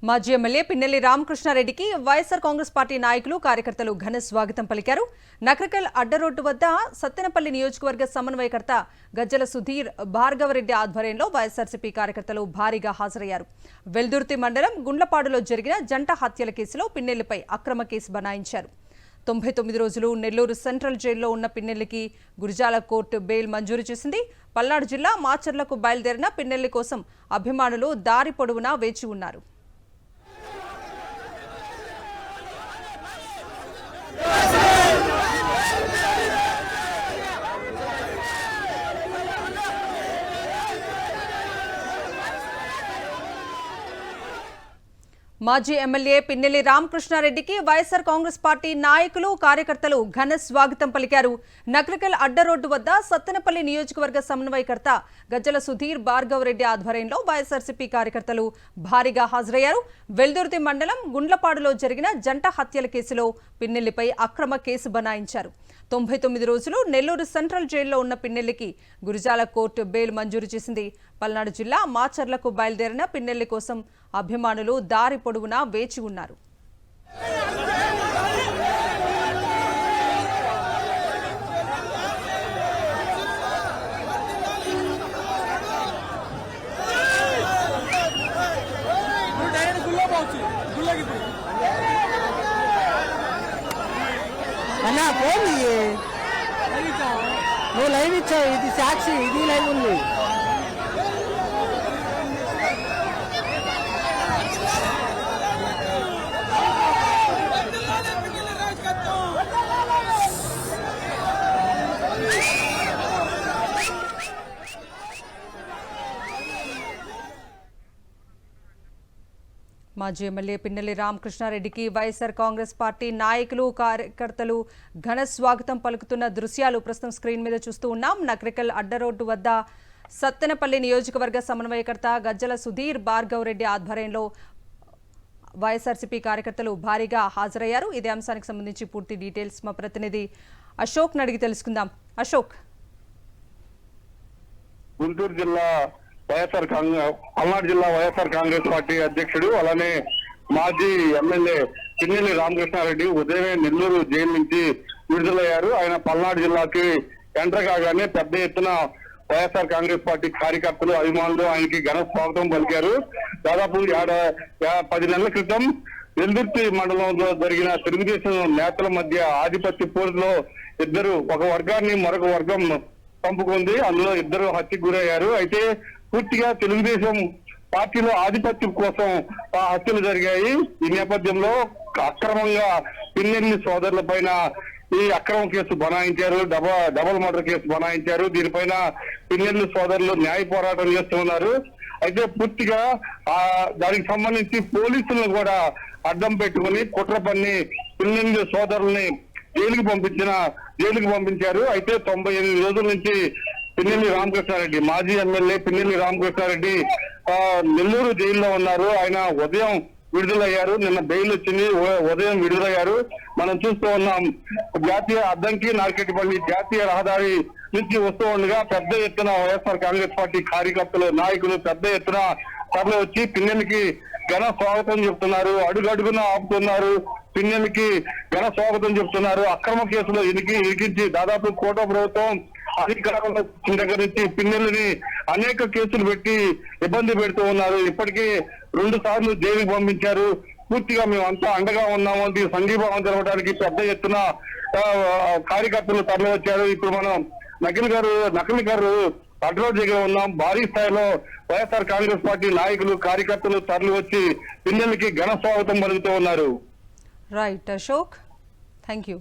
మాజీ MLA Pinnelli రామకృష్ణారెడ్డికి YSR Congress party నాయకులు కార్యకర్తలు ఘన స్వాగతం పలికారు. నకరికల్ అడ్డరోడ్డు వద్ద సత్తెనపల్లి నియోజకవర్గ సమన్వయకర్త గజ్జల సుధీర్ భార్గవరెడ్డి ఆధ్వర్యంలో వైఎస్ఆర్సీపీ కార్యకర్తలు భారీగా హాజరయ్యారు. వెల్దుర్తి మండలం గుండ్లపాడులో జరిగిన జంట హత్యల కేసులో పిన్నెల్లిపై అక్రమ కేసు బనాయించారు. 99 రోజులు నెల్లూరు సెంట్రల్ జైల్లో ఉన్న పిన్నెల్లికి గురిజాల కోర్టు బెయిల్ మంజూరు చేసింది. పల్నాడు జిల్లా మాచర్లకు బయలుదేరిన పిన్నెల్లి కోసం అభిమానులు దారి పొడవునా వేచి ఉన్నారు. మాజీ ఎమ్మెల్యే పిన్నెల్లి రామకృష్ణారెడ్డికి వైఎస్ఆర్ కాంగ్రెస్ పార్టీ నాయకులు కార్యకర్తలు ఘన స్వాగతం పలికారు. నకరికల్ అడ్డరోడ్డు వద్ద సత్తెనపల్లి నియోజకవర్గ సమన్వయకర్త గజ్జల సుధీర్ భార్గవరెడ్డి ఆధ్వర్యంలో వైఎస్ఆర్సీపీ కార్యకర్తలు భారీగా హాజరయ్యారు. వెల్దుర్తి మండలం గుండ్లపాడులో జరిగిన జంట హత్యల కేసులో పిన్నెల్లిపై అక్రమ కేసు బనాయించారు. 99 రోజులు నెల్లూరు సెంట్రల్ జైల్లో ఉన్న పిన్నెల్లికి గురిజాల కోర్టు బెయిల్ మంజూరు చేసింది. పల్నాడు జిల్లా మాచర్లకు బయలుదేరిన పిన్నెల్లి కోసం అభిమానులు దారి పొడవునా వేచి ఉన్నారు. అన్నా ఫోన్ నువ్వు లైవ్ ఇచ్చావు, ఇది సాక్షి, ఇది లైవ్ ఉంది. మాజీ ఎమ్మెల్యే పిన్నెల్లి రామకృష్ణారెడ్డికి వైఎస్ఆర్ కాంగ్రెస్ పార్టీ నాయకులు కార్యకర్తలు ఘన స్వాగతం పలుకుతున్న దృశ్యాలు ప్రస్తుతం స్క్రీన్ మీద చూస్తూ ఉన్నాం. నకరికల్ అడ్డరోడ్డు వద్ద సత్తెనపల్లి నియోజకవర్గ సమన్వయకర్త గజ్జల సుధీర్ భార్గవరెడ్డి ఆధ్వర్యంలో వైఎస్ఆర్సీపీ కార్యకర్తలు భారీగా హాజరయ్యారు. ఇదే అంశానికి సంబంధించి పూర్తి డీటెయిల్స్ మా ప్రతినిధి అశోక్ అడిగి తెలుసుకుందాం. అశోక్, గుంటూరు జిల్లా పల్నాడు జిల్లా వైఎస్ఆర్ కాంగ్రెస్ పార్టీ అధ్యక్షుడు, అలానే మాజీ ఎమ్మెల్యే పిన్నెల్లి రామకృష్ణారెడ్డి ఉదయమే నెల్లూరు జైలు నుంచి విడుదలయ్యారు. ఆయన పల్నాడు జిల్లాకి ఎంటర్ కాగానే పెద్ద ఎత్తున వైఎస్ఆర్ కాంగ్రెస్ పార్టీ కార్యకర్తలు, అభిమానులు ఆయనకి ఘన స్వాగతం పలికారు. దాదాపు 10 నెలల క్రితం వెల్దుర్తి మండలంలో జరిగిన తెలుగుదేశం నేతల మధ్య ఆధిపత్య పోరులో ఒక వర్గాన్ని మరొక వర్గం చంపుకుంది. అందులో ఇద్దరు హత్యకు గురయ్యారు. అయితే పూర్తిగా తెలుగుదేశం పార్టీలో ఆధిపత్యం కోసం ఆ హత్యలు జరిగాయి. ఈ నేపథ్యంలో అక్రమంగా పిన్నెల్లి సోదరుల పైన ఈ అక్రమ కేసు బనాయించారు, డబల్ మర్డర్ కేసు బనాయించారు. దీనిపైన పిన్నెల్లి సోదరులు న్యాయ పోరాటం చేస్తున్నారు. అయితే పూర్తిగా దానికి సంబంధించి పోలీసులను కూడా అడ్డం పెట్టుకుని కుట్ర పన్ని పిన్నెల్లి సోదరుల్ని జైలుకి పంపించారు. అయితే 98 రోజుల నుంచి పిన్నెల్లి రామకృష్ణారెడ్డి, మాజీ ఎమ్మెల్యే పిన్నెల్లి రామకృష్ణారెడ్డి నెల్లూరు జైల్లో ఉన్నారు. ఆయన ఉదయం విడుదలయ్యారు. నిన్న బెయిల్ వచ్చింది, ఉదయం విడుదలయ్యారు. మనం చూస్తూ ఉన్నాం. జాతీయ అద్దంకి నార్కెట్పల్లి జాతీయ రహదారి నుంచి వస్తూ ఉండగా పెద్ద ఎత్తున వైఎస్ఆర్ కాంగ్రెస్ పార్టీ కార్యకర్తలు, నాయకులు పెద్ద ఎత్తున తరలి వచ్చి పిన్నెల్లికి ఘన స్వాగతం చెప్తున్నారు. అడుగడుగున ఆపుతున్నారు. పిన్నెల్లికి ఘన స్వాగతం చెప్తున్నారు. అక్రమ కేసులో ఇరికించి దాదాపు కోట ప్రభుత్వం అధికారంలో దగ్గర నుంచి పిన్నెల్లిని అనేక కేసులు పెట్టి ఇబ్బంది పెడుతూ ఉన్నారు. ఇప్పటికీ 2 సార్లు జైలుకి పంపించారు. పూర్తిగా మేమంతా అండగా ఉన్నాము అని సంఘీభావం తెలపడానికి పెద్ద ఎత్తున కార్యకర్తలు తరలి వచ్చారు. ఇప్పుడు మనం నకిలీ గారు అడ్రోడ్ దగ్గర ఉన్నాం. భారీ స్థాయిలో వైఎస్ఆర్ కాంగ్రెస్ పార్టీ నాయకులు, కార్యకర్తలు తరలి వచ్చి పిన్నెల్లికి ఘన స్వాగతం పలుకుతూ ఉన్నారు. Right Ashok, thank you.